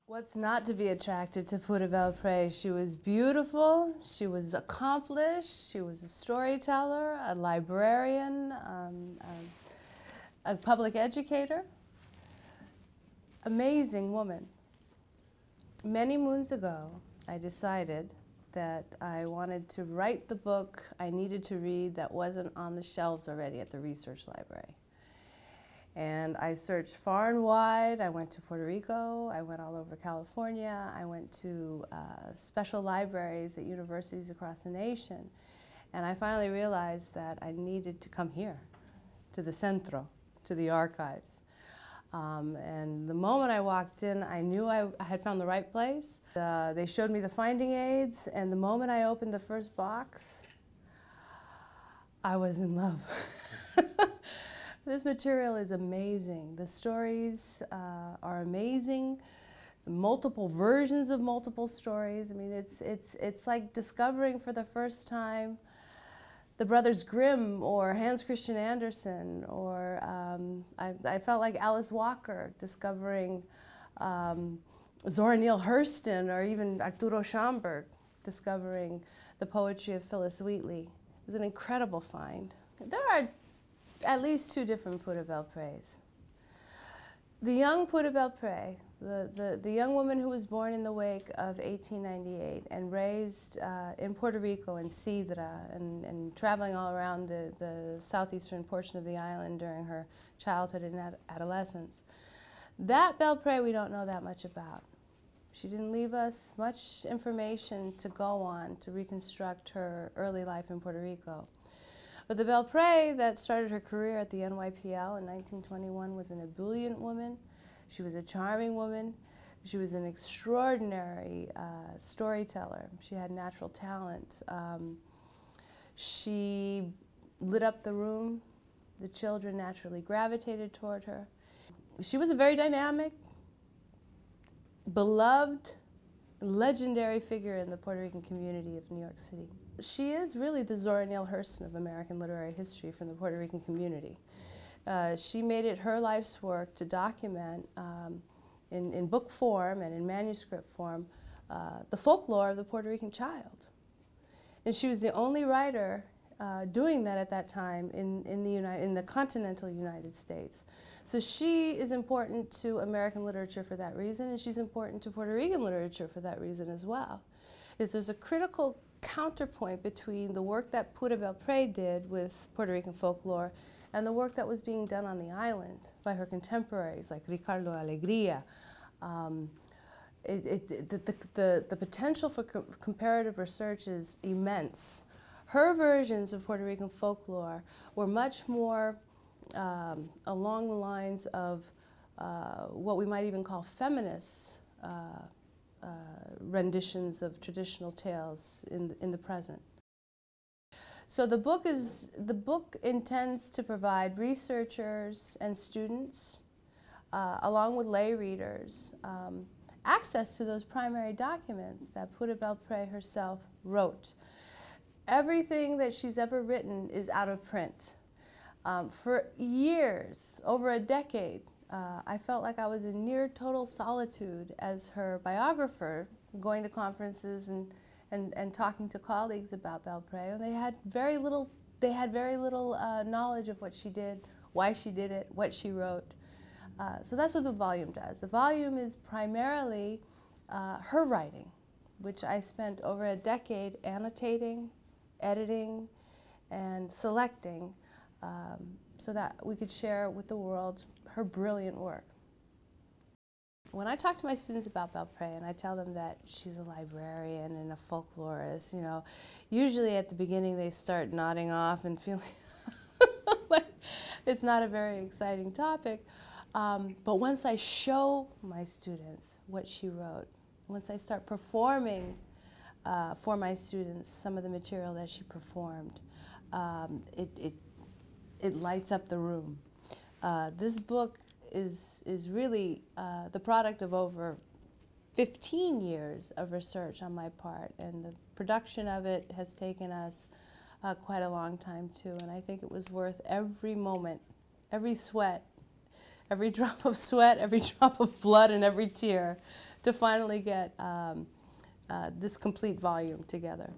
What's not to be attracted to Pura Belpré? She was beautiful, she was accomplished, she was a storyteller, a librarian, a public educator. Amazing woman. Many moons ago, I decided that I wanted to write the book I needed to read that wasn't on the shelves already at the research library. And I searched far and wide. I went to Puerto Rico, I went all over California, I went to special libraries at universities across the nation. And I finally realized that I needed to come here, to the Centro, to the archives. And the moment I walked in, I knew I had found the right place. They showed me the finding aids, and the moment I opened the first box, I was in love. This material is amazing. The stories are amazing. Multiple versions of multiple stories. I mean, it's like discovering for the first time the Brothers Grimm or Hans Christian Andersen, or I felt like Alice Walker discovering Zora Neale Hurston, or even Arturo Schomburg discovering the poetry of Phyllis Wheatley. It was an incredible find. There are at least two different Pura Belprés. The young Pura Belpré, the young woman who was born in the wake of 1898 and raised in Puerto Rico and Sidra and traveling all around the southeastern portion of the island during her childhood and adolescence. That Belpré we don't know that much about. She didn't leave us much information to go on to reconstruct her early life in Puerto Rico. But the Belpré that started her career at the NYPL in 1921 was an ebullient woman. She was a charming woman. She was an extraordinary storyteller. She had natural talent. She lit up the room. The children naturally gravitated toward her. She was a very dynamic, beloved, legendary figure in the Puerto Rican community of New York City. She is really the Zora Neale Hurston of American literary history from the Puerto Rican community. She made it her life's work to document in book form and in manuscript form the folklore of the Puerto Rican child. And she was the only writer doing that at that time in the continental United States. So she is important to American literature for that reason, and she's important to Puerto Rican literature for that reason as well. There's a critical counterpoint between the work that Pura Belpré did with Puerto Rican folklore and the work that was being done on the island by her contemporaries like Ricardo Alegría. The potential for comparative research is immense. Her versions of Puerto Rican folklore were much more along the lines of what we might even call feminist renditions of traditional tales in the present. So the book intends to provide researchers and students, along with lay readers, access to those primary documents that Pura Belpré herself wrote. Everything that she's ever written is out of print. For years, over a decade, I felt like I was in near total solitude as her biographer, going to conferences and talking to colleagues about Belpré, and they had very little knowledge of what she did, why she did it, what she wrote. So that's what the volume does. The volume is primarily her writing, which I spent over a decade annotating, editing, and selecting so that we could share with the world her brilliant work. When I talk to my students about Belpré and I tell them that she's a librarian and a folklorist, you know, usually at the beginning they start nodding off and feeling like it's not a very exciting topic. But once I show my students what she wrote, once I start performing for my students some of the material that she performed, it lights up the room. This book is really the product of over 15 years of research on my part, and the production of it has taken us quite a long time too, and I think it was worth every moment, every sweat, every drop of sweat, every drop of blood, and every tear to finally get this complete volume together.